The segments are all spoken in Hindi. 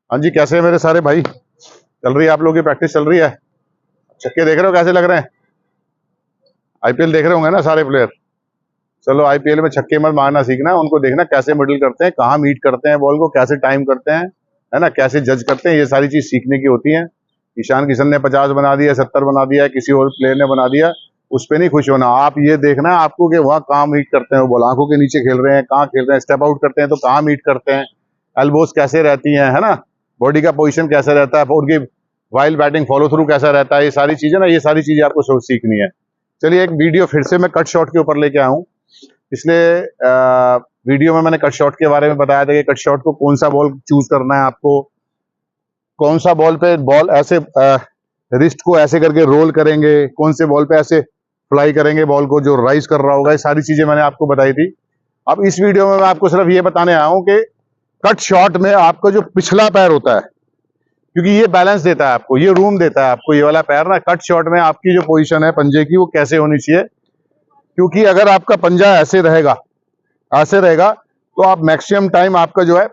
हाँ जी, कैसे हैं मेरे सारे भाई? चल रही है आप लोगों की प्रैक्टिस चल रही है? छक्के देख रहे हो कैसे लग रहे हैं? आईपीएल देख रहे होंगे ना सारे प्लेयर। चलो आईपीएल में छक्के मत मारना सीखना, उनको देखना कैसे मिडल करते हैं, कहाँ मीट करते हैं बॉल को, कैसे टाइम करते हैं, है ना, कैसे जज करते हैं। ये सारी चीज सीखने की होती है। ईशान किशन ने 50 बना दिया, 70 बना दिया, किसी और प्लेयर ने बना दिया, उस पर नहीं खुश होना। आप ये देखना है आपको कि वहाँ कहाँ मीट करते हैं बॉल, आंखों के नीचे खेल रहे हैं, कहाँ खेल रहे हैं, स्टेप आउट करते हैं तो कहाँ मीट करते हैं, एल्बोज कैसे रहती हैं, है ना, बॉडी का पोजीशन कैसा रहता है, उनकी वाइल बैटिंग फॉलो थ्रू कैसा रहता है, ये सारी चीजें ना, ये सारी चीजें आपको सीखनी है। चलिए एक वीडियो फिर से मैं कट शॉट के ऊपर लेके आया हूँ। पिछले वीडियो में मैंने कट शॉट के बारे में बताया था कि कट शॉट को कौन सा बॉल चूज करना है आपको, कौन सा बॉल पे बॉल ऐसे रिस्ट को ऐसे करके रोल करेंगे, कौन से बॉल पे ऐसे फ्लाई करेंगे बॉल को जो राइज कर रहा होगा, ये सारी चीजें मैंने आपको बताई थी। अब इस वीडियो में मैं आपको सिर्फ ये बताने आया हूं कि कट शॉट में आपका जो पिछला पैर होता है, क्योंकि ये बैलेंस देता है आपको, ये रूम देता है आपको, ये वाला पैर ना, कट शॉट में आपकी जो पोजीशन है पंजे की वो कैसे होनी चाहिए। क्योंकि अगर आपका पंजा ऐसे रहेगा तो आप मैक्सिमम टाइम आपका जो है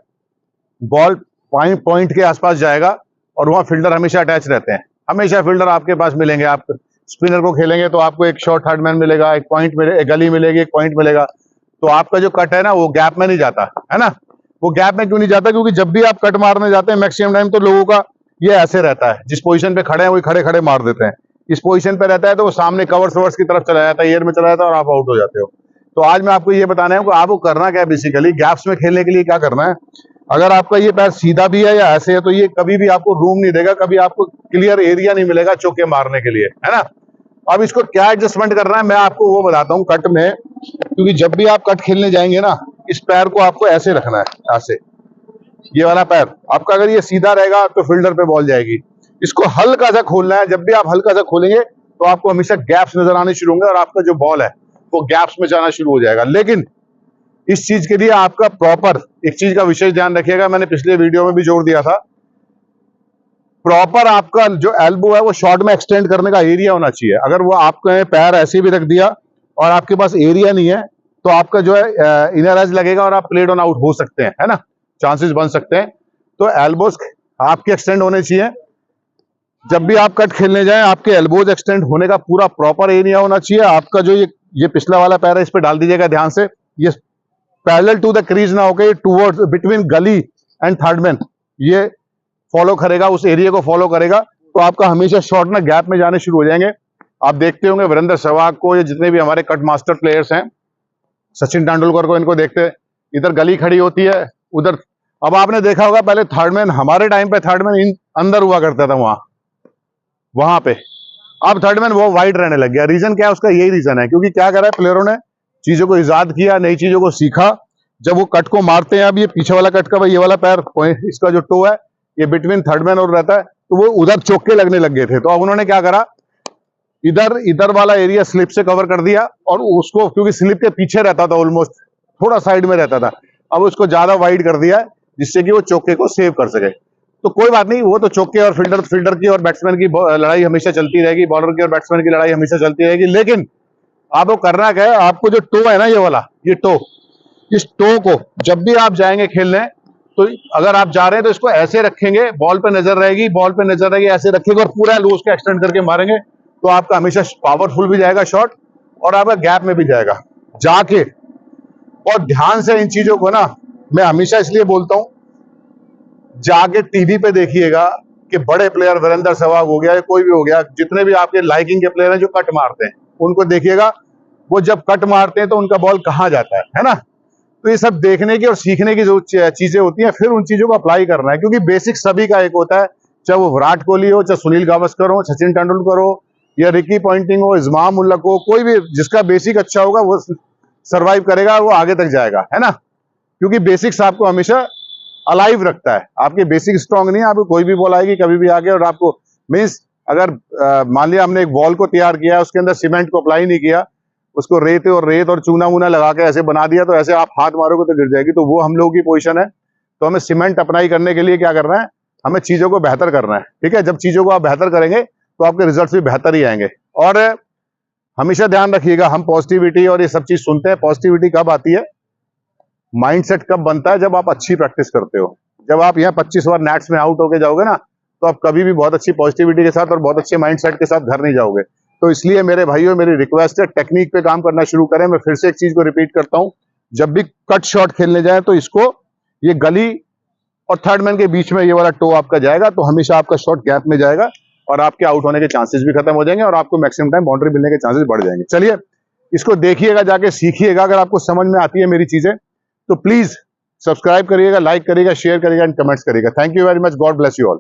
बॉल पॉइंट के आसपास जाएगा और वहां फील्डर हमेशा अटैच रहते हैं, हमेशा फील्डर आपके पास मिलेंगे। आप स्पिनर को खेलेंगे तो आपको एक शॉर्ट थर्ड मैन मिलेगा, एक पॉइंट मिलेगा, एक गली मिलेगी, एक पॉइंट मिलेगा। तो आपका जो कट है ना वो गैप में नहीं जाता है ना। वो गैप में क्यों नहीं जाता? क्योंकि जब भी आप कट मारने जाते हैं मैक्सिमम टाइम तो लोगों का ये ऐसे रहता है, जिस पोजीशन पे खड़े हैं वही खड़े खड़े मार देते हैं। इस पोजीशन पे रहता है तो वो सामने कवर्स की तरफ चला जाता है, एयर में चला जाता है और आप आउट हो जाते हो। तो आज मैं आपको ये बताना है कि आपको करना क्या है। बेसिकली गैप्स में खेलने के लिए क्या करना है, अगर आपका ये पैर सीधा भी है या ऐसे है तो ये कभी भी आपको रूम नहीं देगा, कभी आपको क्लियर एरिया नहीं मिलेगा चौके मारने के लिए, है ना। अब इसको क्या एडजस्टमेंट करना है मैं आपको वो बताता हूँ कट में। क्योंकि जब भी आप कट खेलने जाएंगे ना, इस पैर को आपको ऐसे रखना है, ऐसे, ये वाला पैर आपका अगर ये सीधा रहेगा तो फील्डर पे बॉल जाएगी। इसको हल्का सा खोलना है। जब भी आप हल्का सा खोलेंगे तो आपको हमेशा गैप्स नजर आने शुरू होंगे और आपका जो बॉल है वो गैप्स में जाना शुरू हो जाएगा। लेकिन इस चीज के लिए आपका प्रॉपर एक चीज का विशेष ध्यान रखिएगा, मैंने पिछले वीडियो में भी जोर दिया था, प्रॉपर आपका जो एल्बो है वो शॉट में एक्सटेंड करने का एरिया होना चाहिए। अगर वो आपने पैर ऐसे भी रख दिया और आपके पास एरिया नहीं है तो आपका जो है इनर एज लगेगा और आप प्लेड ऑन आउट हो सकते हैं, है ना, चांसेस बन सकते हैं। तो एल्बोज आपके एक्सटेंड होने चाहिए। जब भी आप कट खेलने जाएं आपके एल्बोज एक्सटेंड होने का पूरा प्रॉपर एरिया होना चाहिए। आपका जो ये पिछला वाला पैर है इस पे डाल दीजिएगा ध्यान से, ये पैरेलल टू द क्रीज ना होकर टूवर्ड्स बिटवीन गली एंड थर्ड मैन ये फॉलो करेगा, उस एरिया को फॉलो करेगा तो आपका हमेशा शॉट ना गैप में जाने शुरू हो जाएंगे। आप देखते होंगे वीरेंद्र सहवाग को, या जितने भी हमारे कट मास्टर प्लेयर्स हैं, सचिन तेंदुलकर को, इनको देखते इधर गली खड़ी होती है उधर। अब आपने देखा होगा पहले थर्ड मैन, हमारे टाइम पे थर्ड मैन अंदर हुआ करता था वहां पे, अब थर्ड मैन वो वाइड रहने लग गया। रीजन क्या है उसका? यही रीजन है क्योंकि क्या करा है प्लेयरों ने, चीजों को इजाद किया, नई चीजों को सीखा। जब वो कट को मारते हैं, अब ये पीछे वाला कट का ये वाला पैर, इसका जो टो है ये बिटवीन थर्ड मैन और रहता है, तो वो उधर चौके लगने लग गए थे। तो अब उन्होंने क्या करा, इधर वाला एरिया स्लिप से कवर कर दिया और उसको, क्योंकि स्लिप के पीछे रहता था, ऑलमोस्ट थोड़ा साइड में रहता था, अब उसको ज्यादा वाइड कर दिया है जिससे कि वो चौके को सेव कर सके। तो कोई बात नहीं, वो तो चौके और फील्डर की और बैट्समैन की लड़ाई हमेशा चलती रहेगी, बॉलर की और बैट्समैन की लड़ाई हमेशा चलती रहेगी। लेकिन आपको करना क्या है, आपको जो टो है ना, ये वाला, ये टो, इस टो को जब भी आप जाएंगे खेलने, तो अगर आप जा रहे हैं तो इसको ऐसे रखेंगे, बॉल पे नजर रहेगी, ऐसे रखेंगे और पूरा लूज के एक्सटेंड करके मारेंगे तो आपका हमेशा पावरफुल भी जाएगा शॉट और आपका गैप में भी जाएगा जाके। और ध्यान से इन चीजों को ना मैं हमेशा इसलिए बोलता हूं, जाके टीवी पे देखिएगा कि बड़े प्लेयर, वीरेंद्र सहवाग हो गया, कोई भी हो गया, जितने भी आपके लाइकिंग के प्लेयर हैं जो कट मारते हैं, उनको देखिएगा वो जब कट मारते हैं तो उनका बॉल कहां जाता है ना। तो ये सब देखने की और सीखने की जो चीजें होती हैं, फिर उन चीजों को अप्लाई करना है। क्योंकि बेसिक सभी का एक होता है, चाहे वो विराट कोहली हो, चाहे सुनील गावस्कर हो, सचिन तेंदुलकर हो, या रिकी पॉन्टिंग हो, इस्माम उल हक हो, कोई भी जिसका बेसिक अच्छा होगा वो सर्वाइव करेगा, वो आगे तक जाएगा, है ना। क्योंकि बेसिक्स आपको हमेशा अलाइव रखता है। आपके बेसिक स्ट्रांग नहीं है, आपको कोई भी बॉल आएगी कभी भी आगे, और आपको मीन्स अगर मान लिया हमने एक वॉल को तैयार किया, उसके अंदर सीमेंट को अप्लाई नहीं किया, उसको रेत और चूना वूना लगा के ऐसे बना दिया, तो ऐसे आप हाथ मारोगे तो गिर जाएगी। तो वो हम लोगों की पोजीशन है। तो हमें सीमेंट अप्लाई करने के लिए क्या करना है, हमें चीजों को बेहतर करना है, ठीक है। जब चीजों को आप बेहतर करेंगे तो आपके रिजल्ट्स भी बेहतर ही आएंगे। और हमेशा ध्यान रखिएगा, हम पॉजिटिविटी और ये सब चीज सुनते हैं, पॉजिटिविटी कब आती है, माइंडसेट कब बनता है, जब आप अच्छी प्रैक्टिस करते हो। जब आप यहाँ 25 बार नेट्स में आउट होके जाओगे ना, तो आप कभी भी बहुत अच्छी पॉजिटिविटी के साथ और बहुत अच्छे माइंडसेट के साथ घर नहीं जाओगे। तो इसलिए मेरे भाइयों, मेरी रिक्वेस्ट है, टेक्निक पे काम करना शुरू करें। मैं फिर से एक चीज को रिपीट करता हूं, जब भी कट शॉट खेलने जाए तो इसको, ये गली और थर्ड मैन के बीच में ये वाला टो आपका जाएगा, तो हमेशा आपका शॉट गैप में जाएगा और आपके आउट होने के चांसेस भी खत्म हो जाएंगे और आपको मैक्सिमम टाइम बाउंड्री मिलने के चांसेस बढ़ जाएंगे। चलिए इसको देखिएगा, जाके सीखिएगा। अगर आपको समझ में आती है मेरी चीजें तो प्लीज सब्सक्राइब करिएगा, लाइक करिएगा, शेयर करिएगा एंड कमेंट्स करिएगा। Thank you very much, God bless you all.